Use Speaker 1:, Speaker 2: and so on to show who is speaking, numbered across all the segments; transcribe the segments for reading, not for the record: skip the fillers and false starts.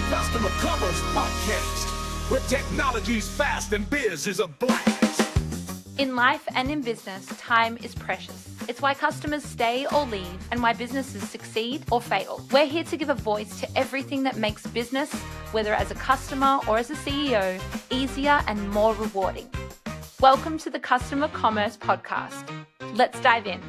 Speaker 1: Customer Commerce Podcast, where technology's fast and biz is a blast.
Speaker 2: In life and in business, time is precious. It's why customers stay or leave and why businesses succeed or fail. We're here to give a voice to everything that makes business, whether as a customer or as a CEO, easier and more rewarding. Welcome to the Customer Commerce Podcast. Let's dive in.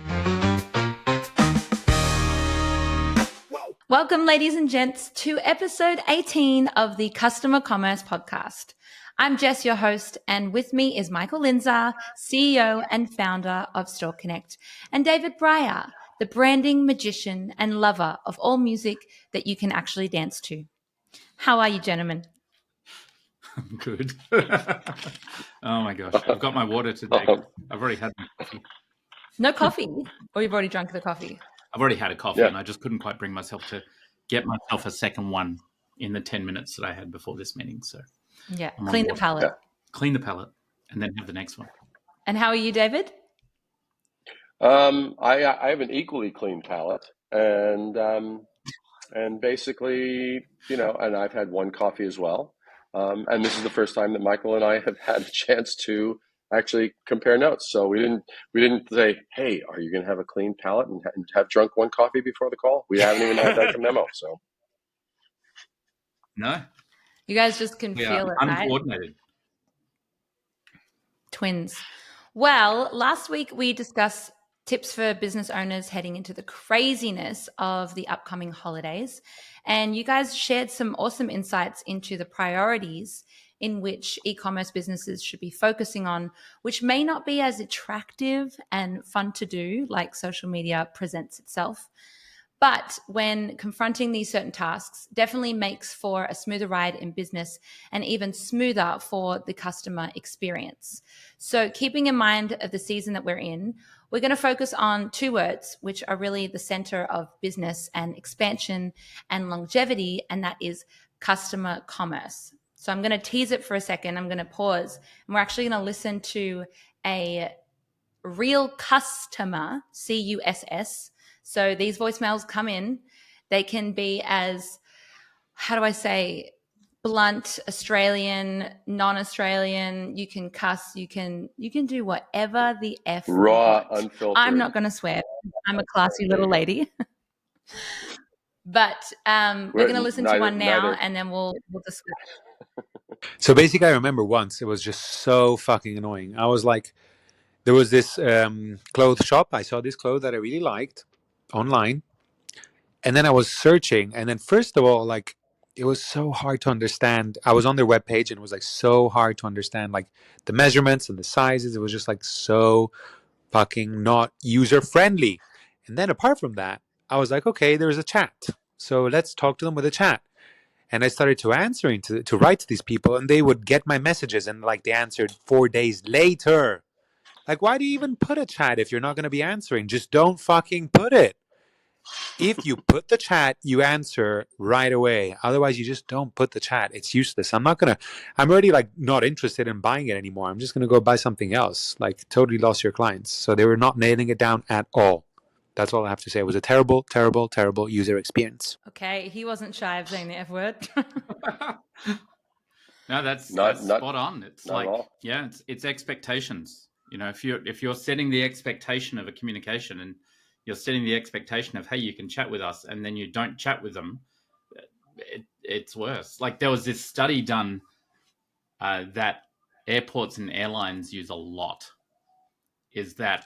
Speaker 2: Welcome, ladies and gents, to episode 18 of the Customer Commerce Podcast. I'm Jess, your host, and with me is Mikel, CEO and founder of Store Connect, and David Breyer, the branding magician and lover of all music that you can actually dance to. How are you, gentlemen?
Speaker 3: I'm good. Oh my gosh. I've got my water today. I've already had my coffee.
Speaker 2: No coffee? Or you've already drunk the coffee?
Speaker 3: I've already had a coffee and I just couldn't quite bring myself to get myself a second one in the 10 minutes that I had before this meeting. So
Speaker 2: yeah, clean the palate.
Speaker 3: Clean the palate and then have the next one.
Speaker 2: And how are you, David?
Speaker 4: I have an equally clean palate and basically, and I've had one coffee as well. And this is the first time that Mikel and I have had a chance to actually compare notes. So we didn't say, hey, are you going to have a clean palate and have drunk one coffee before the call? We haven't even had that memo. So
Speaker 3: no,
Speaker 2: you guys just can feel it,
Speaker 3: uncoordinated.
Speaker 2: Right? Twins. Well, last week we discussed tips for business owners heading into the craziness of the upcoming holidays. And you guys shared some awesome insights into the priorities in which e-commerce businesses should be focusing on, which may not be as attractive and fun to do like social media presents itself. But when confronting these certain tasks, definitely makes for a smoother ride in business and even smoother for the customer experience. So keeping in mind of the season that we're in, we're going to focus on two words, which are really the center of business and expansion and longevity, and that is customer commerce. So I'm going to tease it for a second. I'm going to pause, and we're actually going to listen to a real customer, C-U-S-S. So these voicemails come in. They can be as, how do I say, blunt, Australian, non-Australian. You can cuss. You can do whatever the F.
Speaker 4: Raw, unfiltered.
Speaker 2: I'm not going to swear. I'm a classy little lady. But we're going to listen to one now, and then we'll discuss.
Speaker 5: So basically, I remember once it was just so fucking annoying. I was like, there was this clothes shop. I saw this clothes that I really liked online. And then I was searching. And then first of all, like, it was so hard to understand. I was on their webpage and it was like so hard to understand like the measurements and the sizes. It was just like so fucking not user friendly. And then apart from that, I was like, okay, there's a chat. So let's talk to them with a chat. And I started to write to these people, and they would get my messages, and like they answered 4 days later. Like, why do you even put a chat if you're not going to be answering? Just don't fucking put it. If you put the chat, you answer right away. Otherwise, you just don't put the chat. It's useless. I'm already like not interested in buying it anymore. I'm just going to go buy something else. Like, totally lost your clients. So they were not nailing it down at all. That's all I have to say. It was a terrible, terrible, terrible user experience.
Speaker 2: Okay, he wasn't shy of saying the F word.
Speaker 3: No, that's spot on. It's like, it's expectations. If you're setting the expectation of a communication and you're setting the expectation of, hey, you can chat with us, and then you don't chat with them, it's worse. Like there was this study done that airports and airlines use a lot, is that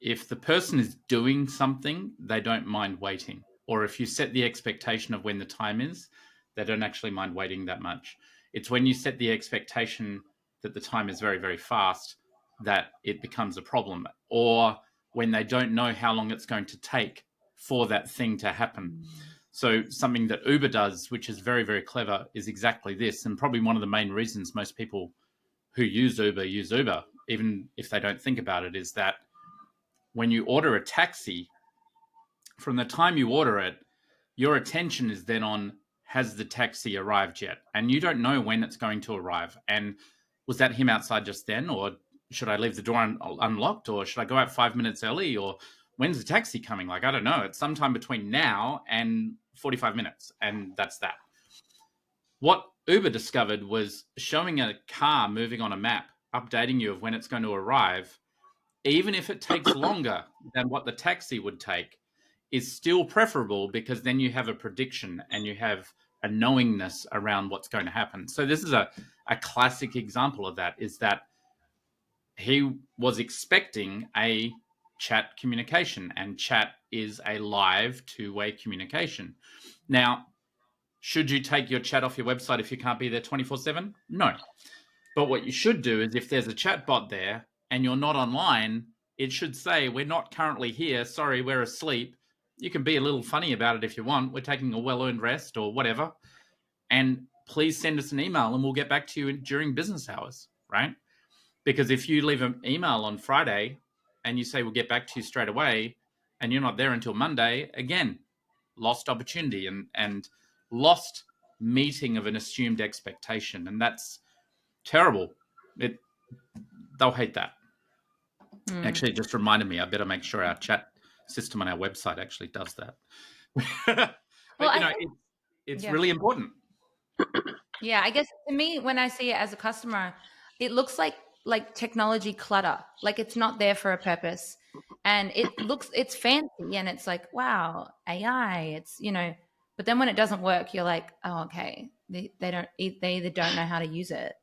Speaker 3: if the person is doing something, they don't mind waiting. Or if you set the expectation of when the time is, they don't actually mind waiting that much. It's when you set the expectation that the time is very, very fast that it becomes a problem. Or when they don't know how long it's going to take for that thing to happen. So something that Uber does, which is very, very clever, is exactly this. And probably one of the main reasons most people who use Uber, even if they don't think about it, is that when you order a taxi, from the time you order it, your attention is then on, has the taxi arrived yet? And you don't know when it's going to arrive. And was that him outside just then? Or should I leave the door unlocked? Or should I go out 5 minutes early? Or when's the taxi coming? Like, I don't know. It's sometime between now and 45 minutes. And that's that. What Uber discovered was showing a car moving on a map, updating you of when it's going to arrive, even if it takes longer than what the taxi would take, is still preferable, because then you have a prediction and you have a knowingness around what's going to happen. So this is a classic example of that, is that he was expecting a chat communication, and chat is a live two-way communication. Now, should you take your chat off your website if you can't be there 24/7? No. But what you should do is, if there's a chat bot there and you're not online, it should say, we're not currently here. Sorry, we're asleep. You can be a little funny about it if you want. We're taking a well-earned rest or whatever. And please send us an email and we'll get back to you during business hours, right? Because if you leave an email on Friday and you say, we'll get back to you straight away, and you're not there until Monday, again, lost opportunity and lost meeting of an assumed expectation. And that's terrible. They'll hate that. Actually, it just reminded me, I better make sure our chat system on our website actually does that. But, well, it's really important.
Speaker 2: Yeah, I guess to me, when I see it as a customer, it looks like technology clutter. Like it's not there for a purpose. And it's fancy and it's like, wow, AI, it's, but then when it doesn't work, you're like, oh, okay. They either don't know how to use it.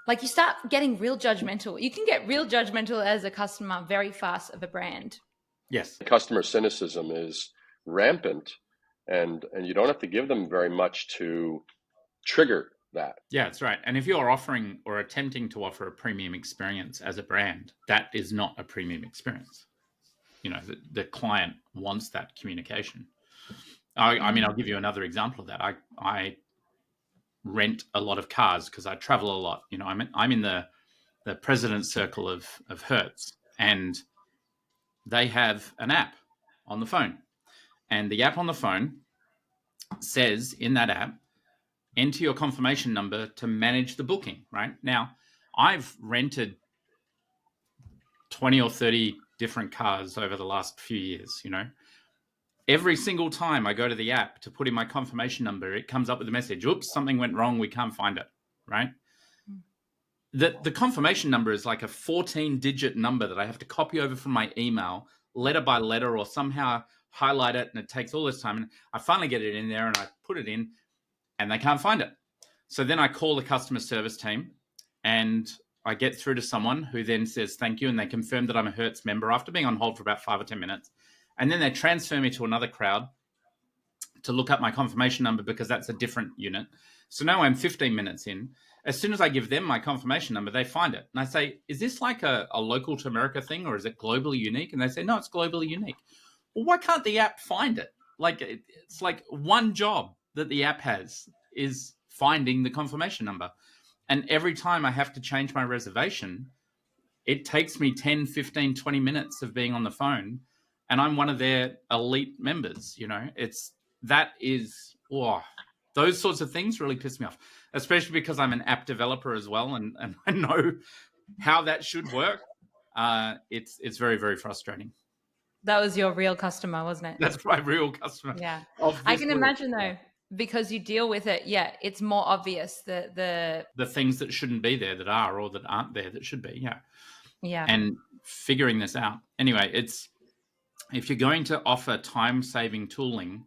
Speaker 2: Like you start getting real judgmental. You can get real judgmental as a customer very fast of a brand.
Speaker 3: Yes.
Speaker 4: Customer cynicism is rampant, and you don't have to give them very much to trigger that.
Speaker 3: Yeah, that's right. And if you're offering or attempting to offer a premium experience as a brand, that is not a premium experience. The client wants that communication. I mean, I'll give you another example of that. I rent a lot of cars because I travel a lot. I'm in the president's circle of Hertz, and they have an app on the phone. And the app on the phone says in that app, enter your confirmation number to manage the booking, right? Now, I've rented 20 or 30 different cars over the last few years, Every single time I go to the app to put in my confirmation number, it comes up with a message, oops, something went wrong, we can't find it, right? The confirmation number is like a 14-digit number that I have to copy over from my email, letter by letter, or somehow highlight it, and it takes all this time. And I finally get it in there, and I put it in, and they can't find it. So then I call the customer service team, and I get through to someone who then says thank you, and they confirm that I'm a Hertz member after being on hold for about 5 or 10 minutes. And then they transfer me to another crowd to look up my confirmation number because that's a different unit. So now I'm 15 minutes in. As soon as I give them my confirmation number, they find it. And I say, is this like a local to America thing, or is it globally unique? And they say, no, it's globally unique. Well, why can't the app find it? Like, it's like one job that the app has is finding the confirmation number. And every time I have to change my reservation, it takes me 10, 15, 20 minutes of being on the phone. And I'm one of their elite members, those sorts of things really piss me off, especially because I'm an app developer as well. And I know how that should work. It's very, very frustrating.
Speaker 2: That was your real customer, wasn't it?
Speaker 3: That's my real customer.
Speaker 2: Yeah. I can imagine though, because you deal with it. Yeah. It's more obvious the
Speaker 3: things that shouldn't be there that are, or that aren't there that should be. Yeah.
Speaker 2: Yeah.
Speaker 3: And figuring this out. Anyway, if you're going to offer time-saving tooling,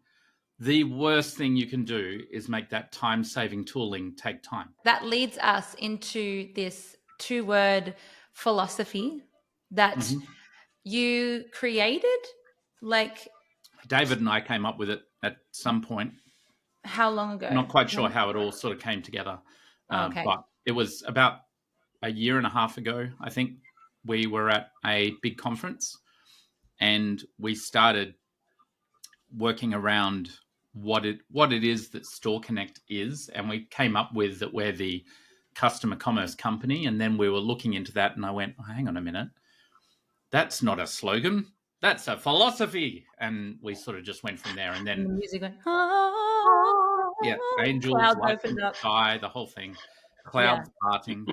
Speaker 3: the worst thing you can do is make that time-saving tooling take time.
Speaker 2: That leads us into this 2-word philosophy that you created. Like
Speaker 3: David and I came up with it at some point.
Speaker 2: How long ago?
Speaker 3: I'm not quite sure how it all sort of came together.
Speaker 2: Okay.
Speaker 3: But it was about a year and a half ago, I think. We were at a big conference, and we started working around what it is that Store Connect is, and we came up with that we're the customer commerce company. And then we were looking into that, and I went, oh, hang on a minute, that's not a slogan, that's a philosophy. And we sort of just went from there. And then
Speaker 2: the music went,
Speaker 3: yeah, angels, light in the sky, the whole thing, clouds parting.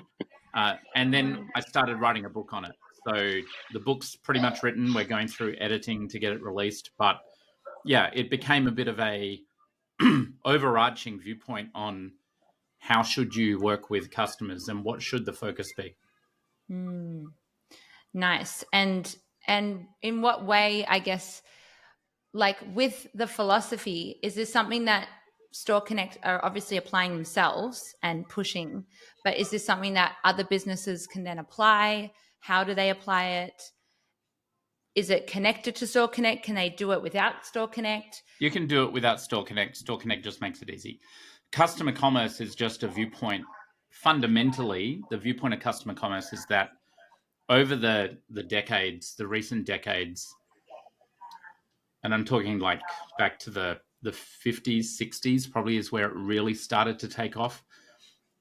Speaker 3: And then I started writing a book on it. So the book's pretty much written. We're going through editing to get it released. But yeah, it became a bit of a overarching viewpoint on how should you work with customers and what should the focus be.
Speaker 2: Nice. And in what way, I guess, like with the philosophy, is this something that Store Connect are obviously applying themselves and pushing, but is this something that other businesses can then apply? How do they apply it? Is it connected to Store Connect? Can they do it without Store Connect?
Speaker 3: You can do it without Store Connect. Store Connect just makes it easy. Customer commerce is just a viewpoint. Fundamentally, the viewpoint of customer commerce is that over the decades, the recent decades, and I'm talking like back to the 50s, 60s, probably is where it really started to take off,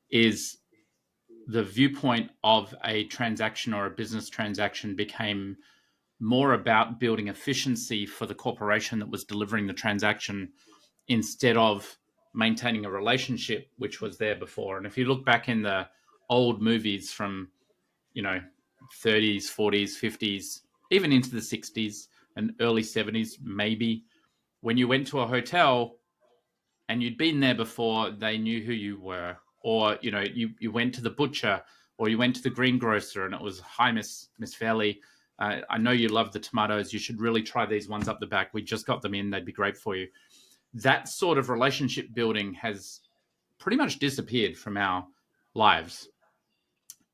Speaker 3: is the viewpoint of a transaction or a business transaction became more about building efficiency for the corporation that was delivering the transaction instead of maintaining a relationship which was there before. And if you look back in the old movies from, 30s, 40s, 50s, even into the 60s and early 70s, maybe, when you went to a hotel and you'd been there before, they knew who you were. Or, you went to the butcher or you went to the greengrocer and it was, hi, Miss Fairley, I know you love the tomatoes. You should really try these ones up the back. We just got them in. They'd be great for you. That sort of relationship building has pretty much disappeared from our lives.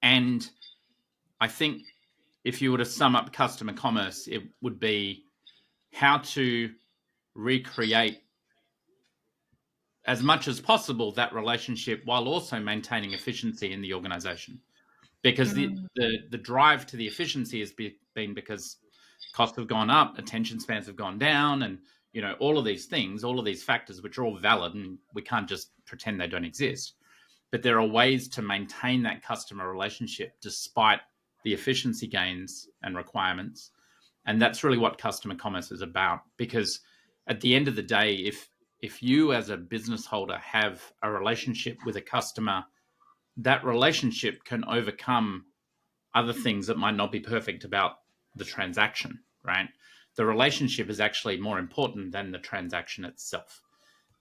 Speaker 3: And I think if you were to sum up customer commerce, it would be how to recreate as much as possible that relationship while also maintaining efficiency in the organization. Because the drive to the efficiency has been because costs have gone up, attention spans have gone down, and all of these things, all of these factors, which are all valid, and we can't just pretend they don't exist. But there are ways to maintain that customer relationship despite the efficiency gains and requirements. And that's really what customer commerce is about. Because at the end of the day, if you as a business holder have a relationship with a customer, that relationship can overcome other things that might not be perfect about the transaction, right? The relationship is actually more important than the transaction itself.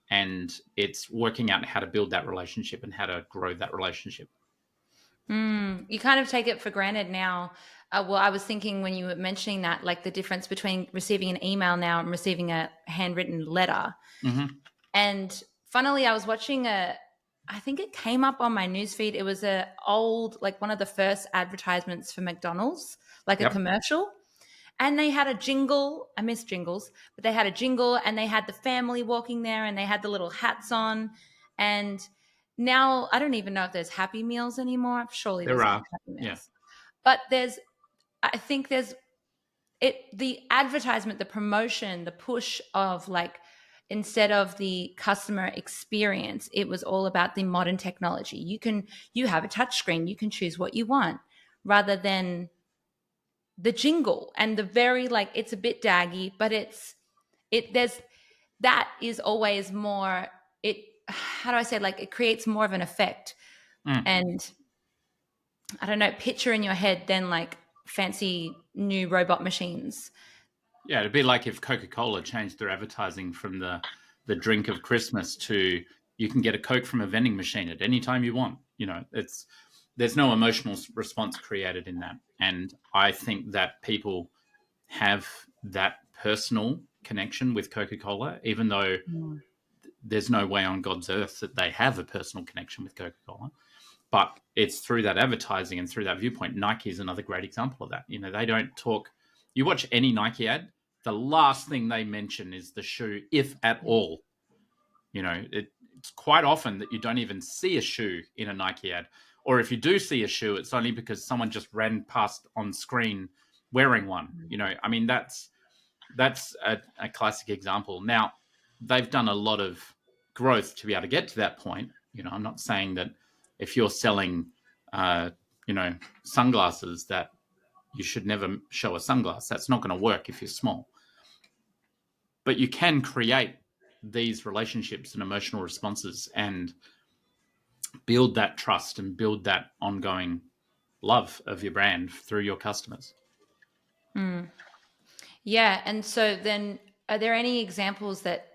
Speaker 3: And it's working out how to build that relationship and how to grow that relationship.
Speaker 2: You kind of take it for granted now. Well, I was thinking when you were mentioning that, like the difference between receiving an email now and receiving a handwritten letter.
Speaker 3: Mm-hmm.
Speaker 2: And funnily, I was watching I think it came up on my newsfeed. It was one of the first advertisements for McDonald's, like a commercial. And they had a jingle. I miss jingles, but they had a jingle and they had the family walking there and they had the little hats on. And now I don't even know if there's Happy Meals anymore. Surely
Speaker 3: there are
Speaker 2: Happy Meals.
Speaker 3: Yeah.
Speaker 2: But I think the advertisement, the promotion, the push of like, instead of the customer experience, it was all about the modern technology. You have a touch screen, you can choose what you want, rather than the jingle and the very, like, it's a bit daggy, but that is always more, how do I say, like, it creates more of an effect. And I don't know, picture in your head then like fancy new robot machines.
Speaker 3: Yeah, it'd be like if Coca-Cola changed their advertising from the drink of Christmas to you can get a Coke from a vending machine at any time you want. There's no emotional response created in that. And I think that people have that personal connection with Coca-Cola, even though there's no way on God's earth that they have a personal connection with Coca-Cola. But it's through that advertising and through that viewpoint. Nike is another great example of that. They don't talk. You watch any Nike ad, the last thing they mention is the shoe, if at all. It's quite often that you don't even see a shoe in a Nike ad. Or if you do see a shoe, it's only because someone just ran past on screen wearing one. That's a classic example. Now, they've done a lot of growth to be able to get to that point. I'm not saying that if you're selling, sunglasses, that you should never show a sunglass. That's not going to work if you're small. But you can create these relationships and emotional responses and build that trust and build that ongoing love of your brand through your customers.
Speaker 2: Yeah. And so then are there any examples that,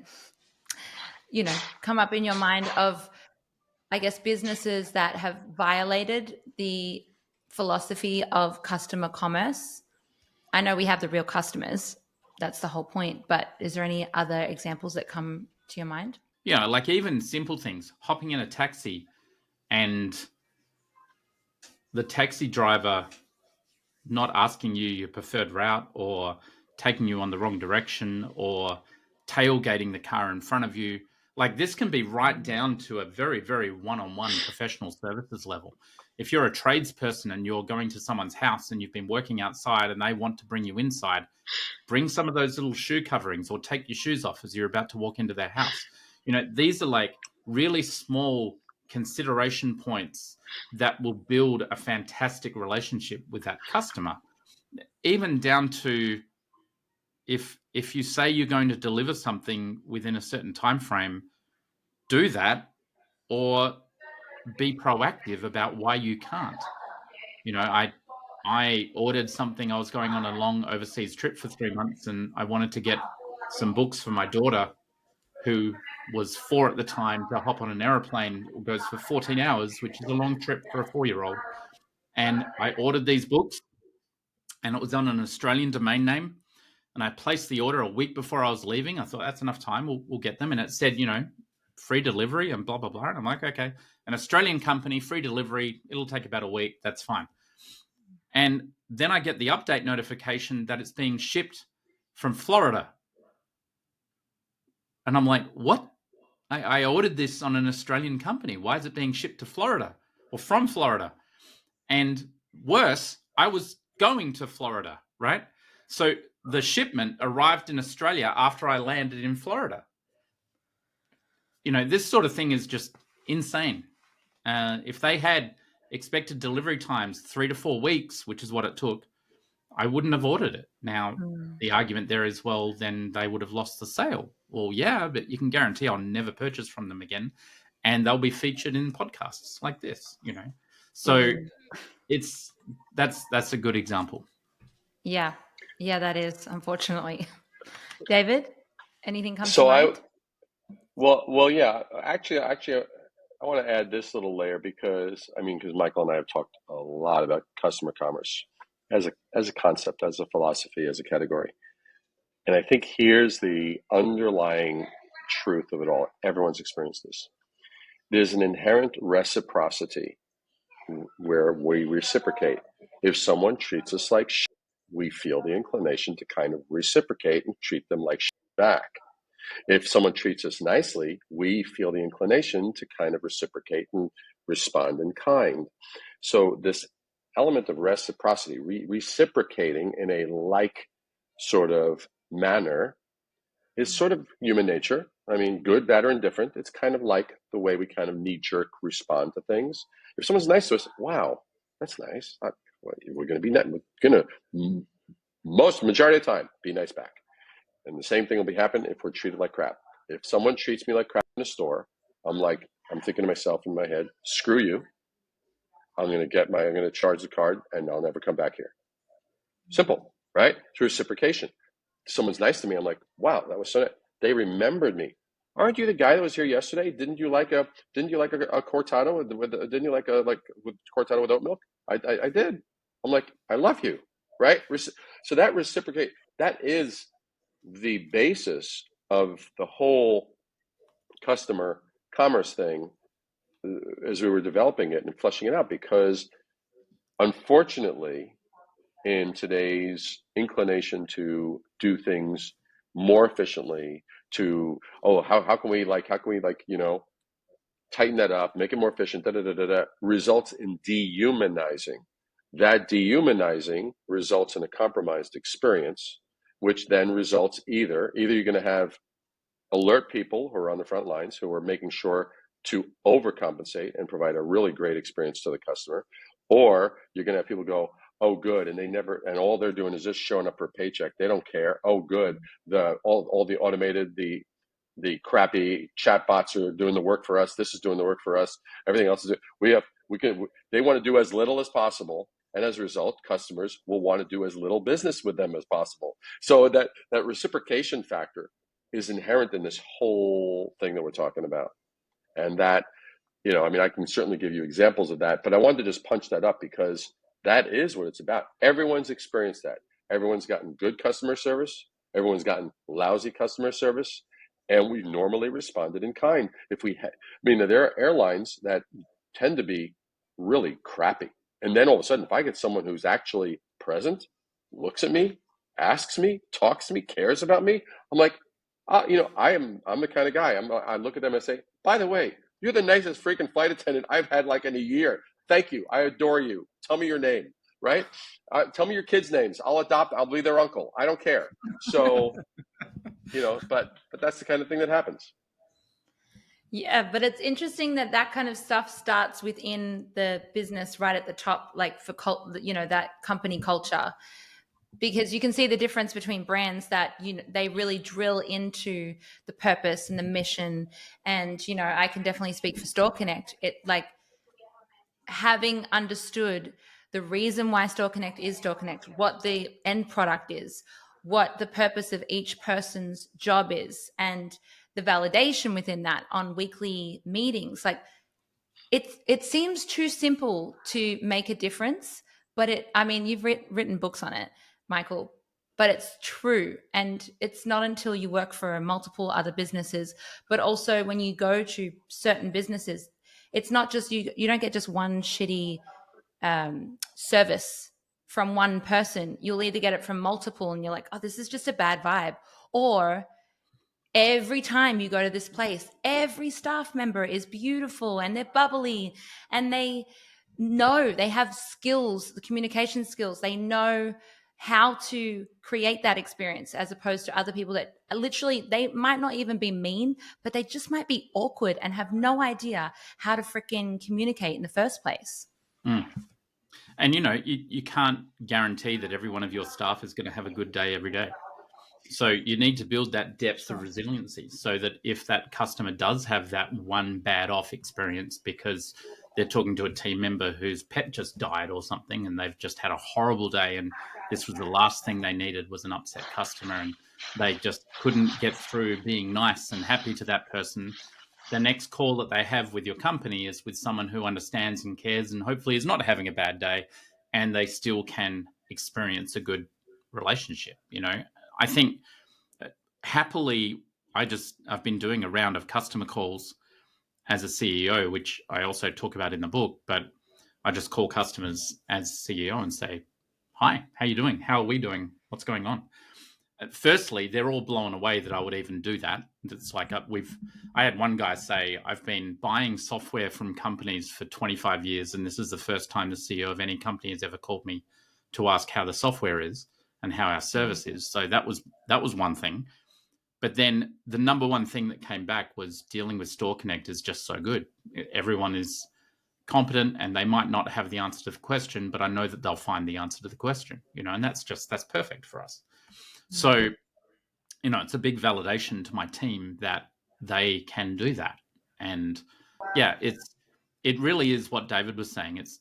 Speaker 2: come up in your mind of, I guess, businesses that have violated the philosophy of customer commerce? I know we have the real customers. That's the whole point. But is there any other examples that come to your mind?
Speaker 3: Yeah, like even simple things, hopping in a taxi and the taxi driver not asking you your preferred route, or taking you on the wrong direction, or tailgating the car in front of you. Like, this can be right down to a very, very one-on-one professional services level. If you're a tradesperson and you're going to someone's house and you've been working outside and they want to bring you inside, bring some of those little shoe coverings or take your shoes off as you're about to walk into their house. These are like really small consideration points that will build a fantastic relationship with that customer. Even down to if you say you're going to deliver something within a certain time frame, do that, or be proactive about why you can't. I ordered something. I was going on a long overseas trip for 3 months, and I wanted to get some books for my daughter, who was 4 at the time, to hop on an aeroplane. It goes for 14 hours, which is a long trip for a 4-year-old. And I ordered these books, and it was on an Australian domain name. And I placed the order a week before I was leaving. I thought, that's enough time. We'll get them. And it said, free delivery and blah, blah, blah. And I'm like, okay, an Australian company, free delivery. It'll take about a week. That's fine. And then I get the update notification that it's being shipped from Florida. And I'm like, what? I ordered this on an Australian company. Why is it being shipped to Florida or from Florida? And worse, I was going to Florida, right? So the shipment arrived in Australia after I landed in Florida. This sort of thing is just insane. If they had expected delivery times 3 to 4 weeks, which is what it took, I wouldn't have ordered it. Now, the argument there is, well, then they would have lost the sale. Well, yeah, but you can guarantee I'll never purchase from them again, and they'll be featured in podcasts like this, So that's a good example.
Speaker 2: Yeah, that is, unfortunately. David, anything come to mind?
Speaker 4: Well, yeah. Actually, I want to add this little layer because Michael and I have talked a lot about customer commerce as a concept, as a philosophy, as a category. And I think here's the underlying truth of it all. Everyone's experienced this. There's an inherent reciprocity where we reciprocate. If someone treats us like shit, we feel the inclination to kind of reciprocate and treat them like shit back. If someone treats us nicely, we feel the inclination to kind of reciprocate and respond in kind. So this element of reciprocity, reciprocating in a like sort of manner, is sort of human nature. Good, bad, or indifferent. It's kind of like the way we kind of knee-jerk respond to things. If someone's nice to us, wow, that's nice. We're going to be nice. We're going to, most majority of the time, be nice back. And the same thing will be happen if we're treated like crap. If someone treats me like crap in a store, I'm thinking to myself in my head, screw you. I'm going to charge the card and I'll never come back here. Simple, right? Through reciprocation. If someone's nice to me, I'm like, wow, that was so nice. They remembered me. Aren't you the guy that was here yesterday? Didn't you like a cortado didn't you like with cortado with oat milk? I did. I'm like, I love you, right? So that reciprocate, that is the basis of the whole customer commerce thing as we were developing it and fleshing it out, because unfortunately in today's inclination to do things more efficiently, how can we tighten that up, make it more efficient, results in dehumanizing. That dehumanizing results in a compromised experience, which then results either you're going to have alert people who are on the front lines who are making sure to overcompensate and provide a really great experience to the customer, or you're going to have people go, oh good, and all they're doing is just showing up for a paycheck. They don't care. Oh good, all the automated, the crappy chatbots are doing the work for us. This is doing the work for us. Everything else is they want to do as little as possible. And as a result, customers will want to do as little business with them as possible. So that reciprocation factor is inherent in this whole thing that we're talking about. And that, I can certainly give you examples of that, but I wanted to just punch that up because that is what it's about. Everyone's experienced that. Everyone's gotten good customer service. Everyone's gotten lousy customer service. And we normally responded in kind. There are airlines that tend to be really crappy. And then all of a sudden, if I get someone who's actually present, looks at me, asks me, talks to me, cares about me, I'm like, I'm the kind of guy. I look at them and say, by the way, you're the nicest freaking flight attendant I've had like in a year. Thank you. I adore you. Tell me your name, right? Tell me your kids' names. I'll be their uncle. I don't care. So, but that's the kind of thing that happens.
Speaker 2: Yeah, but it's interesting that kind of stuff starts within the business right at the top, like for that company culture, because you can see the difference between brands that they really drill into the purpose and the mission. And I can definitely speak for Store Connect. It like having understood the reason why Store Connect is Store Connect, what the end product is, what the purpose of each person's job is, and the validation within that on weekly meetings. Like it seems too simple to make a difference, but you've written books on it, Michael, but it's true. And it's not until you work for multiple other businesses, but also when you go to certain businesses, it's not just you don't get just one shitty service from one person. You'll either get it from multiple and you're like, oh, this is just a bad vibe. Or every time you go to this place, every staff member is beautiful and they're bubbly and they have skills, the communication skills. They know how to create that experience, as opposed to other people that literally, they might not even be mean, but they just might be awkward and have no idea how to freaking communicate in the first place.
Speaker 3: Mm. And, you can't guarantee that every one of your staff is going to have a good day every day. So you need to build that depth of resiliency so that if that customer does have that one bad off experience because they're talking to a team member whose pet just died or something and they've just had a horrible day and this was the last thing they needed was an upset customer and they just couldn't get through being nice and happy to that person, the next call that they have with your company is with someone who understands and cares and hopefully is not having a bad day and they still can experience a good relationship. I think happily, I've been doing a round of customer calls as a CEO, which I also talk about in the book, but I just call customers as CEO and say, hi, how are you doing? How are we doing? What's going on? Firstly, they're all blown away that I would even do that. It's like I had one guy say, I've been buying software from companies for 25 years, and this is the first time the CEO of any company has ever called me to ask how the software is and how our service is. So that was one thing. But then the number one thing that came back was dealing with Store Connect is just so good. Everyone is competent and they might not have the answer to the question, but I know that they'll find the answer to the question, and that's perfect for us. So, it's a big validation to my team that they can do that. And yeah, it really is what David was saying. It's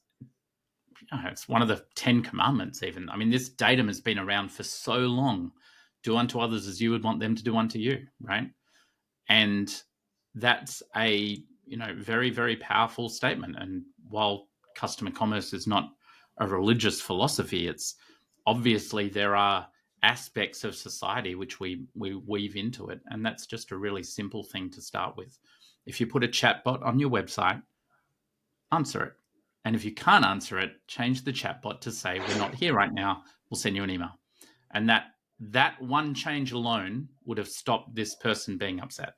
Speaker 3: one of the 10 commandments even. This datum has been around for so long. Do unto others as you would want them to do unto you, right? And that's a, very, very powerful statement. And while customer commerce is not a religious philosophy, it's obviously there are aspects of society which we weave into it. And that's just a really simple thing to start with. If you put a chatbot on your website, answer it. And if you can't answer it, change the chatbot to say, we're not here right now. We'll send you an email. And that one change alone would have stopped this person being upset.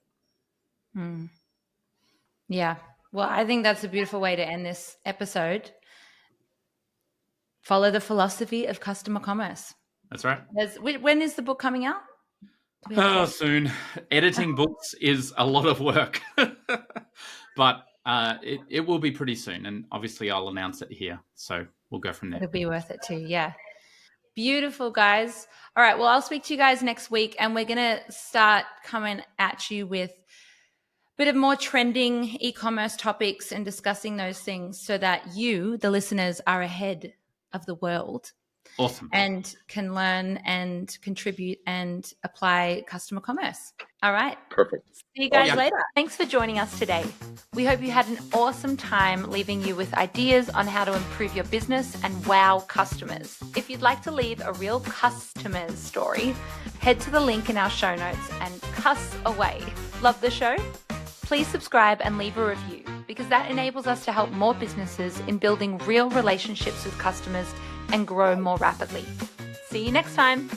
Speaker 2: Yeah. Well, I think that's a beautiful way to end this episode. Follow the philosophy of customer commerce.
Speaker 3: That's right.
Speaker 2: When is the book coming out?
Speaker 3: Soon. Editing books is a lot of work, but it will be pretty soon. And obviously I'll announce it here. So we'll go from there.
Speaker 2: It'll be worth it too. Yeah. Beautiful, guys. All right. Well, I'll speak to you guys next week and we're going to start coming at you with a bit of more trending e-commerce topics and discussing those things so that you, the listeners, are ahead of the world.
Speaker 3: Awesome.
Speaker 2: And can learn and contribute and apply customer commerce. All right.
Speaker 4: Perfect.
Speaker 2: See you guys later. Thanks for joining us today. We hope you had an awesome time, leaving you with ideas on how to improve your business and wow customers. If you'd like to leave a real customer's story, head to the link in our show notes and cuss away. Love the show? Please subscribe and leave a review, because that enables us to help more businesses in building real relationships with customers and grow more rapidly. See you next time.